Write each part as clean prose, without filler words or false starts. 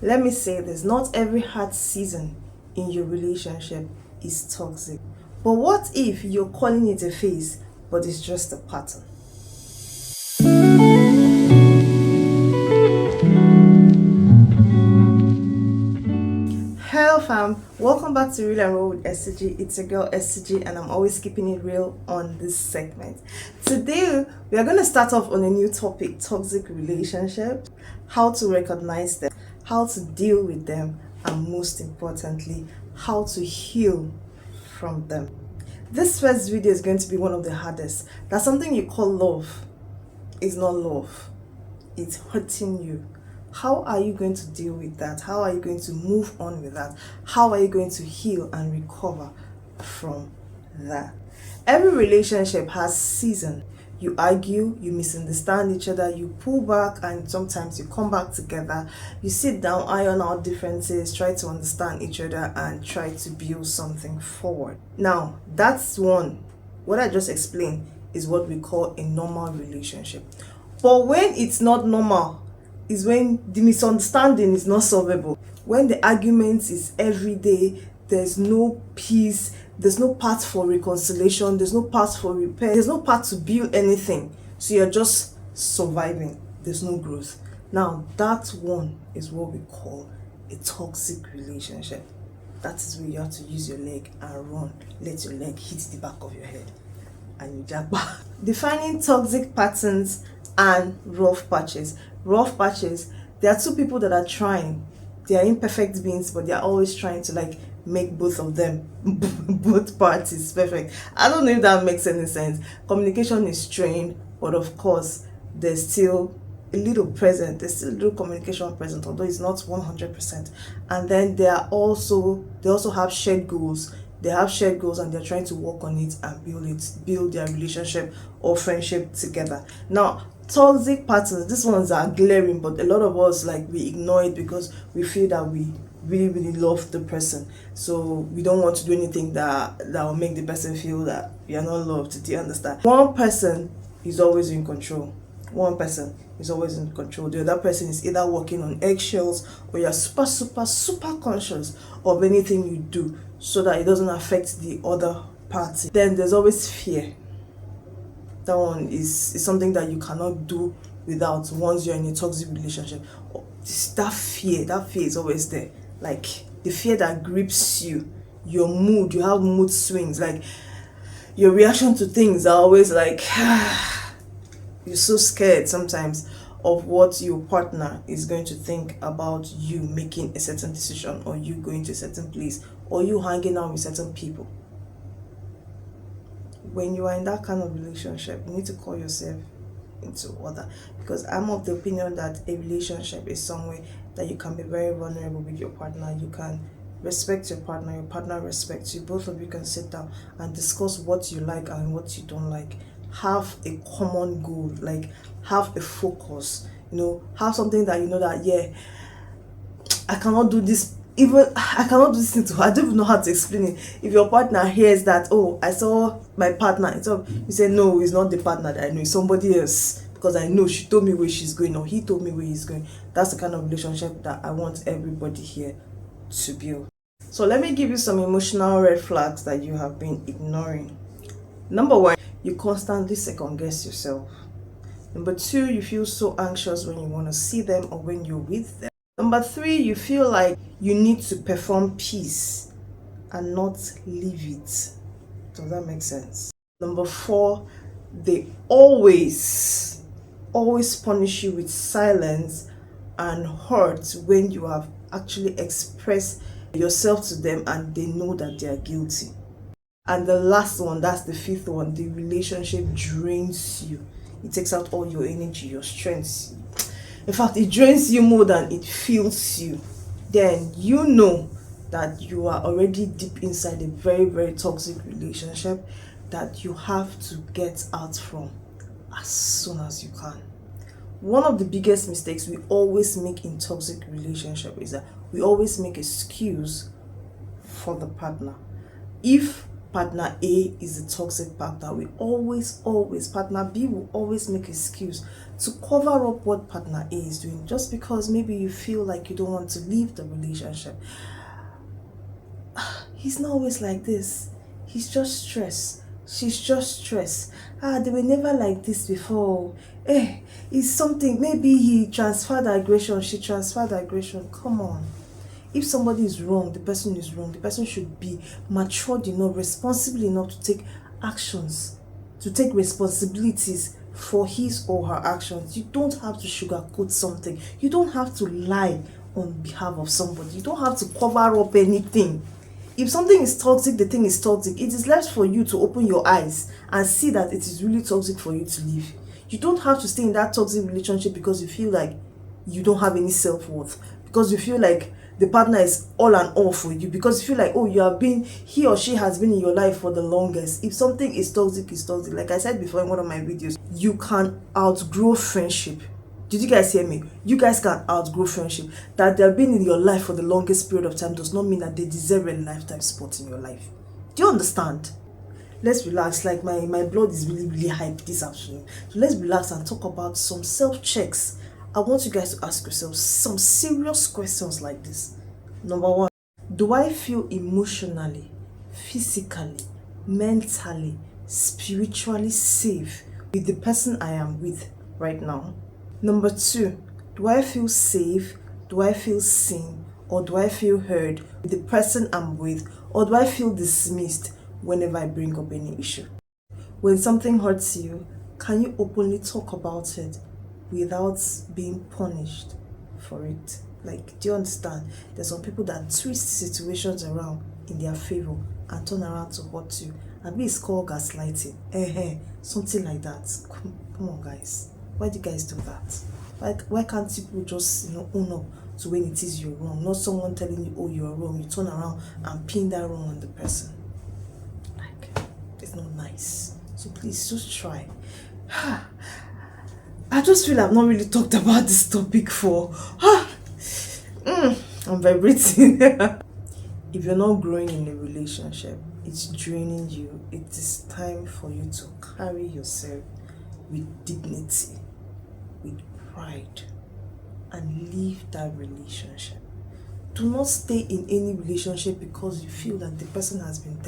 Let me say this, not every hard season in your relationship is toxic. But what if you're calling it a phase, but it's just a pattern? Hello fam, welcome back to Real and Raw with Estigee. It's your girl Estigee and I'm always keeping it real on this segment. Today we are going to start off on a new topic, toxic relationships, how to recognize them, how to deal with them, and most importantly, how to heal from them. This first video is going to be one of the hardest. That's something you call love. It's not love. It's hurting you. How are you going to deal with that? How are you going to move on with that? How are you going to heal and recover from that? Every relationship has season. You argue, you misunderstand each other, you pull back, and sometimes you come back together. You sit down, iron out differences, try to understand each other, and try to build something forward. Now, that's one. What I just explained is what we call a normal relationship. But when it's not normal, is when the misunderstanding is not solvable. When the argument is every day, there's no peace, there's no path for reconciliation, there's no path for repair, there's no path to build anything. So you're just surviving. There's no growth. Now, that one is what we call a toxic relationship. That is where you have to use your leg and run. Let your leg hit the back of your head and you jump back. Defining toxic patterns and rough patches. Rough patches, there are two people that are trying. They are imperfect beings, but they are always trying to make both of them, both parties perfect. I don't know if that makes any sense. Communication is strained, but of course there's still a little present. There's still a little communication present, although it's not 100%. And then they also have shared goals. They have shared goals and they're trying to work on it and build their relationship or friendship together. Now, toxic patterns, these ones are glaring, but a lot of us we ignore it because we feel that we really love the person, so we don't want to do anything that will make the person feel that we are not loved. Do you understand? One person is always in control. One person is always in control. The other person is either walking on eggshells or you're super conscious of anything you do so that it doesn't affect the other party. Then there's always fear. That one is something that you cannot do without once you're in a toxic relationship. That fear is always there. Like the fear that grips you, your mood, you have mood swings, your reaction to things are always you're so scared sometimes of what your partner is going to think about you making a certain decision, or you going to a certain place, or you hanging out with certain people. When you are in that kind of relationship, you need to call yourself into order, because I'm of the opinion that a relationship is somewhere that you can be very vulnerable with your partner. You can respect your partner respects you. Both of you can sit down and discuss what you like and what you don't like. Have a common goal, have a focus, have something that that I cannot do this. Even I cannot do this thing to her. I don't even know how to explain it. If your partner hears that, oh, I saw my partner, you say, no, it's not the partner that I know, it's somebody else, because I know she told me where she's going, or he told me where he's going. That's the kind of relationship that I want everybody here to build. So let me give you some emotional red flags that you have been ignoring. Number one, you constantly second guess yourself. Number two, you feel so anxious when you want to see them or when you're with them. Number three, you feel like you need to perform peace and not leave it. Does that make sense? Number four, they always punish you with silence and hurt when you have actually expressed yourself to them and they know that they are guilty. And the last one, that's the fifth one, the relationship drains you. It takes out all your energy, your strength. In fact, it drains you more than it fills you. Then you know that you are already deep inside a very toxic relationship that you have to get out from as soon as you can. One of the biggest mistakes we always make in toxic relationship is that we always make excuse for the partner. If partner A is a toxic partner, we always, partner B will always make excuse to cover up what partner A is doing, just because maybe you feel like you don't want to leave the relationship. He's not always like this. He's just stressed. She's just stressed. They were never like this before. It's something. Maybe he transferred aggression. She transferred aggression. Come on. If somebody is wrong, the person is wrong. The person should be matured enough, responsible enough to take actions, to take responsibilities for his or her actions. You don't have to sugarcoat something. You don't have to lie on behalf of somebody. You don't have to cover up anything. If something is toxic, the thing is toxic. It is left for you to open your eyes and see that it is really toxic for you to leave. You don't have to stay in that toxic relationship because you feel like you don't have any self-worth, because you feel like the partner is all and all for you, because you feel like, oh, he or she has been in your life for the longest. If something is toxic, it's toxic. Like I said before in one of my videos, you can outgrow friendship. Did you guys hear me? You guys can outgrow friendship. That they've been in your life for the longest period of time does not mean that they deserve a lifetime spot in your life. Do you understand? Let's relax. Like my blood is really, really hyped this afternoon. So let's relax and talk about some self-checks. I want you guys to ask yourselves some serious questions like this. Number one, do I feel emotionally, physically, mentally, spiritually safe with the person I am with right now? Number two, do I feel safe, do I feel seen, or do I feel heard with the person I'm with, or do I feel dismissed whenever I bring up any issue? When something hurts you, can you openly talk about it without being punished for it? Like, do you understand? There's some people that twist situations around in their favor and turn around to hurt you. And it's called gaslighting. Something like that. Come on, guys. Why do you guys do that? Why can't people just, own up to when it is you're wrong? Not someone telling you, oh, you're wrong. You turn around and pin that wrong on the person. Like, it's not nice. So please, just try. I just feel I've not really talked about this topic for... I'm vibrating. If you're not growing in a relationship, it's draining you. It is time for you to carry yourself with dignity, with pride, and leave that relationship. Do not stay in any relationship because you feel that the person has been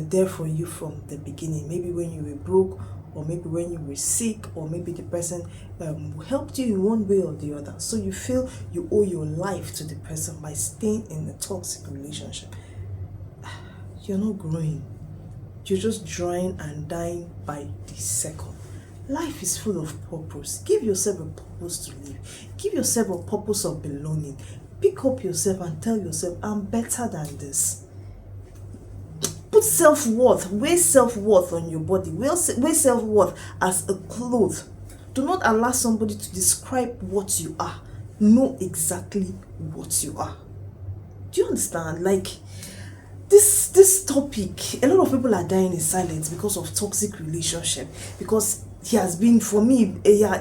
there for you from the beginning. Maybe when you were broke, or maybe when you were sick, or maybe the person helped you in one way or the other. So you feel you owe your life to the person by staying in a toxic relationship. You're not growing. You're just drying and dying by the second. Life is full of purpose. Give yourself a purpose to live. Give yourself a purpose of belonging. Pick up yourself and tell yourself, I'm better than this. Put self-worth, weigh self-worth on your body. Weigh self-worth as a cloth. Do not allow somebody to describe what you are. Know exactly what you are. Do you understand? Like, this topic, a lot of people are dying in silence because of toxic relationship. Because he has been for me,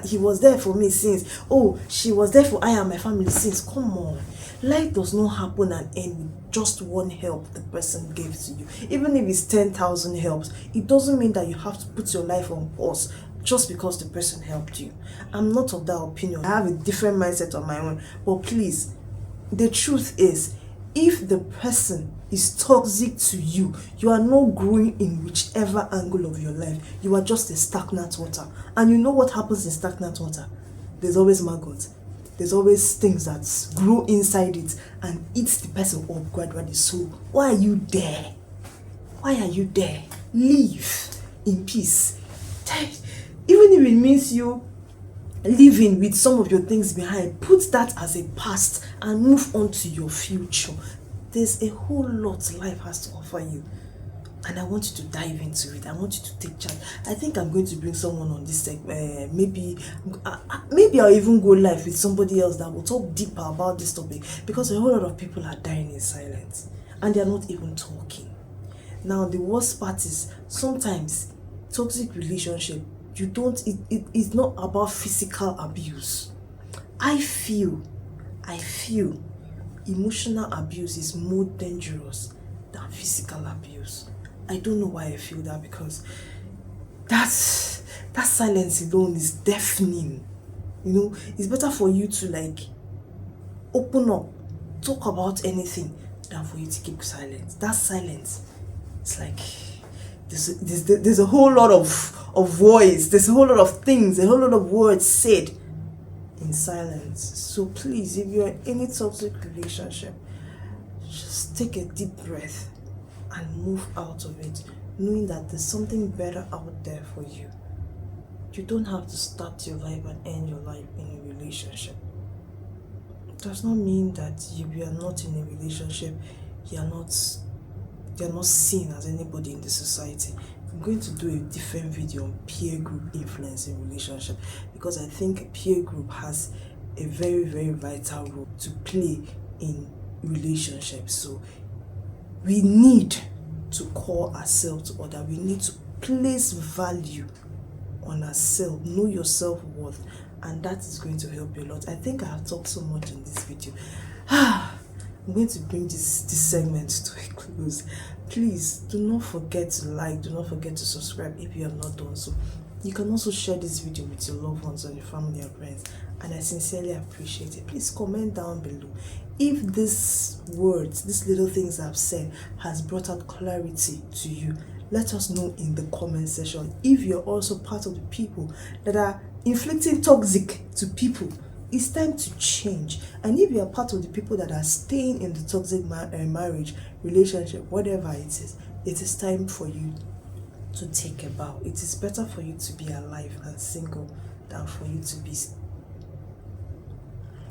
he was there for me since. Oh, she was there for I and my family since. Come on. Life does not happen and end with just one help the person gave to you. Even if it's 10,000 helps, it doesn't mean that you have to put your life on pause just because the person helped you. I'm not of that opinion. I have a different mindset on my own. But please, the truth is, if the person is toxic to you, you are not growing in whichever angle of your life. You are just a stagnant water. And you know what happens in stagnant water? There's always maggots. There's always things that grow inside it and eats the person up gradually. So why are you there? Why are you there? Leave in peace. Even if it means you living with some of your things behind, put that as a past and move on to your future. There's a whole lot life has to offer you, and I want you to dive into it. I want you to take charge. I think I'm going to bring someone on this segment. Maybe I'll even go live with somebody else that will talk deeper about this topic, because a whole lot of people are dying in silence and they're not even talking. Now, the worst part is sometimes toxic relationship, it's not about physical abuse. I feel emotional abuse is more dangerous than physical abuse. I don't know why I feel that, because that silence alone is deafening. It's better for you to like open up, talk about anything, than for you to keep silent. That silence, it's like there's a whole lot of voice, there's a whole lot of things, a whole lot of words said in silence. So please, if you're in any toxic relationship, just take a deep breath and move out of it, knowing that there's something better out there for you. You don't have to start your life and end your life in a relationship. It does not mean that if you are not in a relationship, you're not seen as anybody in the society. I'm going to do a different video on peer group influence in relationship, because I think peer group has a very, very vital role to play in relationships. So we need to call ourselves to order. We need to place value on ourselves, know your self-worth, and that is going to help you a lot. I think I have talked so much in this video. I'm going to bring this segment to a close. Please do not forget to like, do not forget to subscribe if you have not done so. You can also share this video with your loved ones or your family and friends, and I sincerely appreciate it. Please comment down below if these words, these little things I've said has brought out clarity to you. Let us know in the comment section. If you're also part of the people that are inflicting toxic to people, it's time to change. And if you are part of the people that are staying in the toxic marriage, relationship, whatever it is time for you to take a bow. It is better for you to be alive and single than for you to be,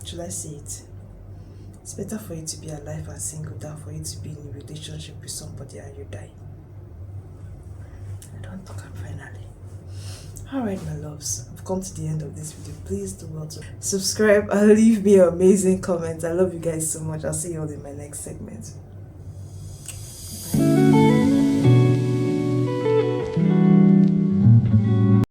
should I say it? It's better for you to be alive and single than for you to be in a relationship with somebody and you die. I don't talk up finally. Alright, my loves, I've come to the end of this video. Please do well to subscribe and leave me an amazing comment. I love you guys so much. I'll see you all in my next segment.